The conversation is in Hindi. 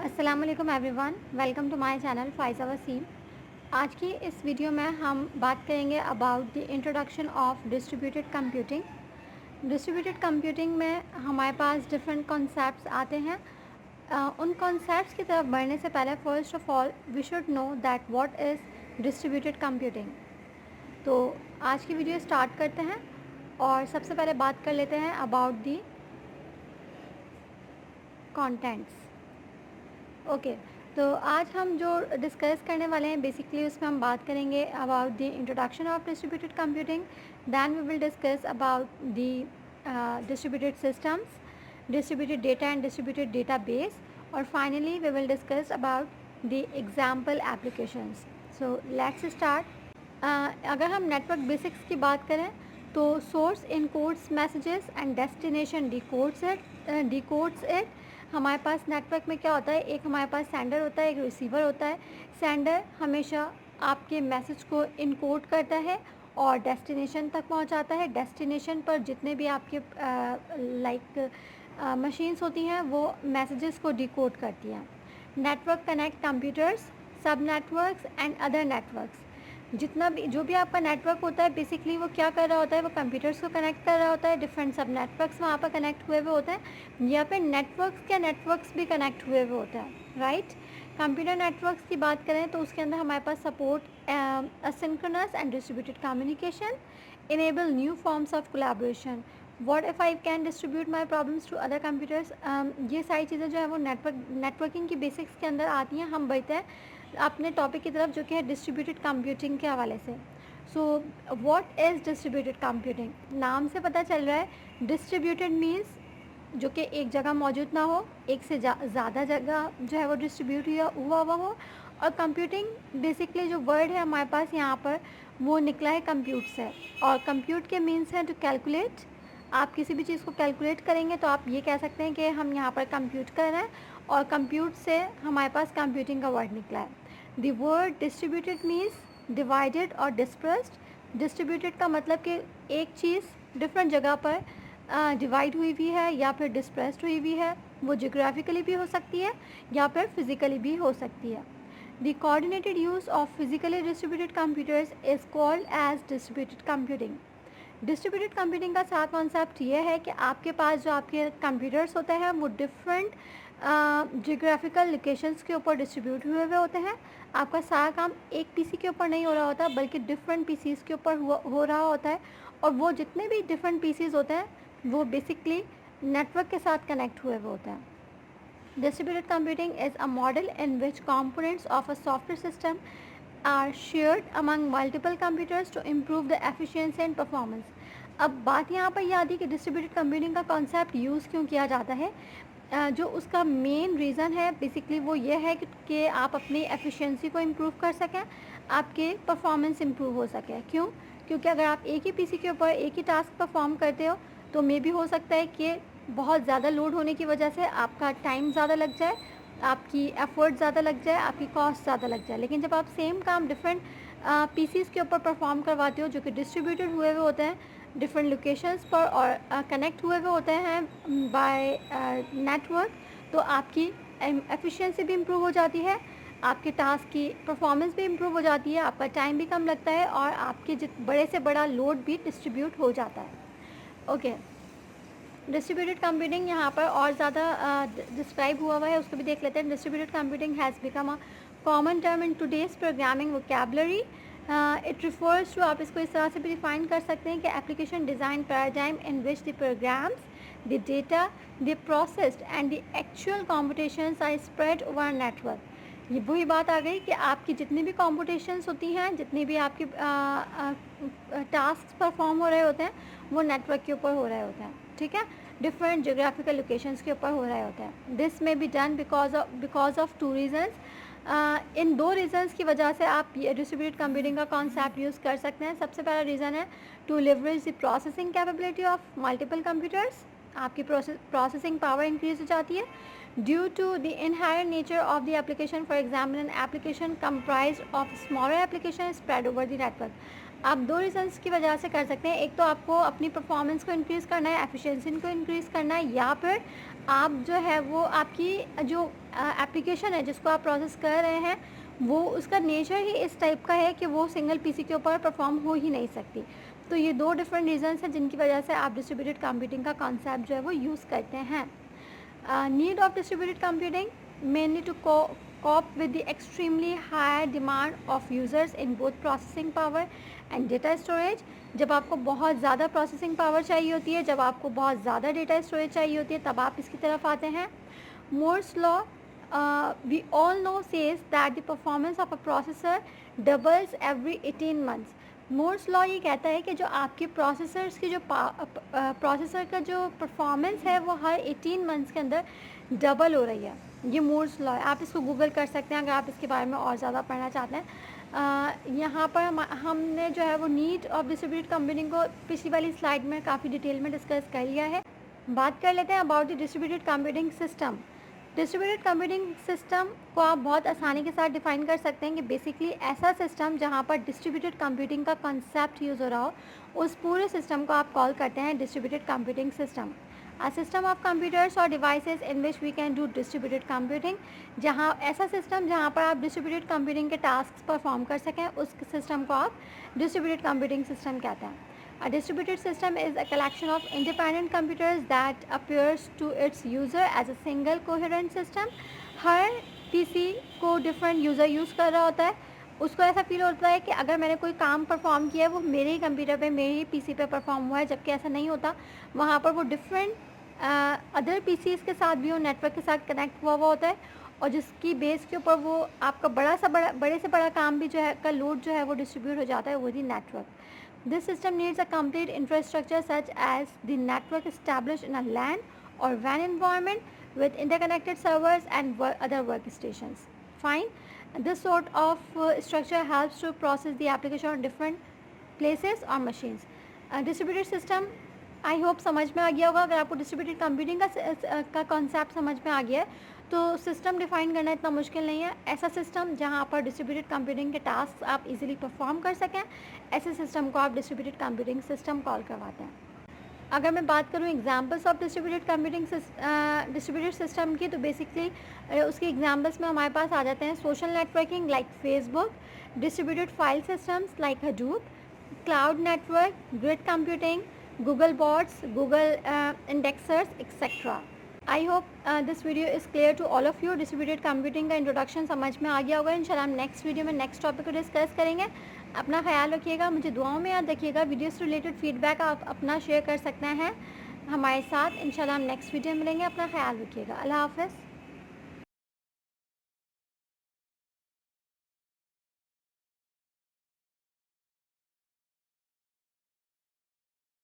अस्सलाम वालेकुम everyone, welcome to my channel Faiza Waseem. आज की इस वीडियो में हम बात करेंगे about the introduction of distributed computing. Distributed computing में हमारे पास डिफरेंट कॉन्सेप्ट्स आते हैं। उन कॉन्सेप्ट्स की तरफ बढ़ने से पहले first of all we should know that what is distributed computing. तो आज की वीडियो स्टार्ट करते हैं और सबसे पहले बात कर लेते हैं अबाउट दी कंटेंट्स। ओके, तो आज हम जो डिस्कस करने वाले हैं बेसिकली उसमें हम बात करेंगे about the introduction of distributed computing, then we will discuss about the distributed systems, distributed data and distributed database, और finally we will discuss about the example applications. So let's start. अगर हम नेटवर्क बेसिक्स की बात करें तो source encodes messages and destination decodes it. हमारे पास नेटवर्क में क्या होता है, एक हमारे पास सेंडर होता है, एक रिसीवर होता है। सेंडर हमेशा आपके मैसेज को इनकोड करता है और डेस्टिनेशन तक पहुंचाता है। डेस्टिनेशन पर जितने भी आपके मशीन्स होती हैं वो मैसेजेस को डिकोड करती हैं। नेटवर्क कनेक्ट कंप्यूटर्स, सब नेटवर्क्स एंड अदर नेटवर्क्स। जितना भी जो भी आपका नेटवर्क होता है बेसिकली वो क्या कर रहा होता है, वो कंप्यूटर्स को कनेक्ट कर रहा होता है। डिफरेंट सब नेटवर्क्स वहाँ पर कनेक्ट हुए हुए होते हैं, या फिर नेटवर्क्स भी कनेक्ट हुए हुए होते हैं, राइट। कंप्यूटर नेटवर्क्स की बात करें तो उसके अंदर हमारे पास support asynchronous and distributed communication, enable new forms of collaboration, what if I can distribute my problems to other computers. ये सारी चीज़ें जो है वो नेटवर्किंग की बेसिक्स के अंदर आती हैं। हम बढ़ते हैं अपने टॉपिक की तरफ जो कि है डिस्ट्रीब्यूटेड कंप्यूटिंग के हवाले से। So what is distributed computing? नाम से पता चल रहा है डिस्ट्रीब्यूटेड मीन्स जो कि एक जगह मौजूद ना हो, एक से ज़्यादा जगह जो है वो डिस्ट्रीब्यूट हुआ हो। और कंप्यूटिंग बेसिकली जो वर्ड है हमारे पास यहाँ पर वो निकला है कंप्यूट से, और कंप्यूट के मीन्स हैं टू कैलकुलेट। आप किसी भी चीज़ को कैलकुलेट करेंगे तो आप ये कह सकते हैं कि हम यहाँ पर कंप्यूट कर रहे हैं, और कंप्यूट से हमारे पास कंप्यूटिंग का वर्ड निकला है। The word distributed means divided और डिस्पर्स्ड। डिस्ट्रीब्यूटेड का मतलब कि एक चीज़ डिफरेंट जगह पर डिवाइड हुई भी है या फिर डिस्पर्स्ड हुई भी है। वो जियोग्राफिकली भी हो सकती है या फिर फिज़िकली भी हो सकती है। The coordinated use of physically distributed computers is called as distributed computing. Distributed computing का साथ कॉन्सेप्ट ये है कि आपके पास जो आपके कंप्यूटर्स होते हैं वो डिफरेंट जियोग्राफिकल लोकेशंस के ऊपर डिस्ट्रीब्यूट हुए हुए होते हैं। आपका सारा काम एक पीसी के ऊपर नहीं हो रहा होता बल्कि डिफरेंट पीसीज के ऊपर हो रहा होता है, और वो जितने भी डिफरेंट पीसीज होते हैं वो बेसिकली नेटवर्क के साथ कनेक्ट हुए हुए होते हैं। Distributed computing is a model in which components of a software system are shared among multiple computers to improve the efficiency and performance. अब बात यहाँ पर यह आती है कि डिस्ट्रीब्यूटेड कंप्यूटिंग का कॉन्सेप्ट यूज़ क्यों किया जाता है। जो उसका मेन रीज़न है बेसिकली वो ये है कि आप अपनी एफिशिएंसी को इम्प्रूव कर सकें, आपके परफॉर्मेंस इम्प्रूव हो सके। क्यों? क्योंकि अगर आप एक ही पीसी के ऊपर एक ही टास्क परफॉर्म करते हो तो मे भी हो सकता है कि बहुत ज़्यादा लोड होने की वजह से आपका टाइम ज़्यादा लग जाए, आपकी एफ़र्ट ज़्यादा लग जाए, आपकी कॉस्ट ज़्यादा लग जाए। लेकिन जब आप सेम काम डिफरेंट पीसीज़ के ऊपर परफॉर्म करवाते हो जो कि डिस्ट्रीब्यूटेड हुए हुए होते हैं डिफरेंट लोकेशंस पर और कनेक्ट हुए हुए होते हैं बाय नेटवर्क, तो आपकी एफिशिएंसी भी इम्प्रूव हो जाती है, आपके टास्क की परफॉर्मेंस भी इम्प्रूव हो जाती है, आपका टाइम भी कम लगता है, और आपके बड़े से बड़ा लोड भी डिस्ट्रीब्यूट हो जाता है। ओके, डिस्ट्रीब्यूटेड कंप्यूटिंग यहाँ पर और ज़्यादा डिस्क्राइब हुआ है, उसको भी देख लेते हैं। Distributed computing has become a common term in today's programming vocabulary. It refers to, आप इसको इस तरह से भी डिफाइन कर सकते हैं कि application design paradigm in which the programs, the data, the processed and the actual competitions are spread over network. ये वही बात आ गई कि आपकी जितनी भी कॉम्पिटिशन्स होती हैं, जितनी भी आपकी टास्क परफॉर्म हो रहे होते हैं वो नेटवर्क के ऊपर हो रहे होते हैं, ठीक है, डिफरेंट जोग्राफिकल लोकेशंस के ऊपर हो रहे होते हैं। This may be done because of two reasons. इन दो रीज़न्स की वजह से आप ये डिस्ट्रीब्यूटेड कंप्यूटिंग का कॉन्सेप्ट यूज़ कर सकते हैं। सबसे पहला रीज़न है to leverage the processing capability of multiple computers. आपकी प्रोसेसिंग पावर इंक्रीज हो जाती है due to the inherent nature of the application. For example an application comprise of smaller application spread over the network. आप दो रीज़न्स की वजह से कर सकते हैं, एक तो आपको अपनी परफॉर्मेंस को इंक्रीज़ करना है, एफिशिएंसी को इंक्रीज़ करना है, या फिर आप जो है वो आपकी जो एप्लीकेशन है जिसको आप प्रोसेस कर रहे हैं, वो उसका नेचर ही इस टाइप का है कि वो सिंगल पीसी के ऊपर परफॉर्म हो ही नहीं सकती। तो ये 2 डिफरेंट रीज़न्स हैं जिनकी वजह से आप डिस्ट्रीब्यूटेड कंप्यूटिंग का कॉन्सेप्ट जो है वो यूज़ करते हैं। Need of distributed computing mainly to cope with the extremely high demand of users in both processing power and data storage। जब आपको बहुत ज़्यादा प्रोसेसिंग पावर चाहिए होती है, जब आपको बहुत ज़्यादा डेटा स्टोरेज चाहिए होती है, तब आप इसकी तरफ आते हैं। Moore's law, we all know, says that the performance of a processor doubles every 18 months। Moore's law ये कहता है कि जो आपके प्रोसेसर्स की जो प्रोसेसर का जो परफॉर्मेंस है वो हर 18 मंथ्स के अंदर डबल हो रही है। ये मोर्स लॉ है, आप इसको गूगल कर सकते हैं अगर आप इसके बारे में और ज़्यादा पढ़ना चाहते हैं। यहाँ पर हमने जो है वो नीड ऑफ डिस्ट्रीब्यूटेड कंप्यूटिंग को पिछली वाली स्लाइड में काफ़ी डिटेल में डिस्कस कर लिया है। बात कर लेते हैं about the distributed computing system. Distributed computing system को आप बहुत आसानी के साथ डिफाइन कर सकते हैं कि बेसिकली ऐसा सिस्टम जहाँ पर डिस्ट्रीब्यूटेड कंप्यूटिंग का कॉन्सेप्ट यूज़ हो रहा हो, उस पूरे सिस्टम को आप कॉल करते हैं distributed computing system. A system of computers और devices in which we can do distributed computing, जहाँ ऐसा सिस्टम जहाँ पर आप डिस्ट्रीब्यूटेड कंप्यूटिंग के टास्क परफॉर्म कर सकें, उस सिस्टम को आप डिस्ट्रीब्यूटेड कंप्यूटिंग सिस्टम कहते हैं। A distributed system is a collection of independent computers that appears to its user as a single coherent system। Her PC को डिफरेंट यूज़र यूज़ कर रहा होता है, उसको ऐसा फील होता है कि अगर मैंने कोई काम परफॉर्म किया है वो मेरे ही कंप्यूटर पे, मेरे ही पीसी पे परफॉर्म हुआ है, जबकि ऐसा नहीं होता। वहाँ पर वो डिफरेंट अदर पीसीज़ के साथ भी वो नेटवर्क के साथ कनेक्ट हुआ होता है, और जिसकी बेस के ऊपर वो आपका बड़े से बड़ा काम भी जो है का लोड जो है वो डिस्ट्रीब्यूट हो जाता है with in network. This system needs a complete infrastructure such as the network established in a LAN or WAN environment with interconnected servers and other workstations. Fine. This sort of structure helps to process the application on different places or machines. Distributed system, I hope समझ में आ गया होगा। अगर आपको डिस्ट्रीब्यूटेड कंप्यूटिंग का कॉन्सेप्ट समझ में आ गया है तो सिस्टम डिफाइन करना इतना मुश्किल नहीं है। ऐसा सिस्टम जहां पर डिस्ट्रीब्यूटेड कंप्यूटिंग के टास्क आप इजीली परफॉर्म कर सकें, ऐसे सिस्टम को आप डिस्ट्रीब्यूटेड कंप्यूटिंग सिस्टम कॉल करवाते हैं। अगर मैं बात करूं एग्जांपल्स ऑफ डिस्ट्रीब्यूटेड सिस्टम की, तो बेसिकली उसके एग्जांपल्स में हमारे पास आ जाते हैं social networking like Facebook, distributed file systems like Hadoop, cloud network, grid computing, Google bots, Google indexers, etc. I hope this video is clear to all of you। Distributed computing का इंट्रोडक्शन समझ में आ गया होगा। इंशाल्लाह हम नेक्स्ट वीडियो में नेक्स्ट टॉपिक को डिस्कस करेंगे। अपना ख्याल रखिएगा, मुझे दुआओं में याद रखिएगा। वीडियो से रिलेटेड फीडबैक आप अपना शेयर कर सकते हैं हमारे साथ। इंशाल्लाह हम नेक्स्ट वीडियो में मिलेंगे। अपना ख्याल रखिएगा। अल्लाह हाफ़िज़।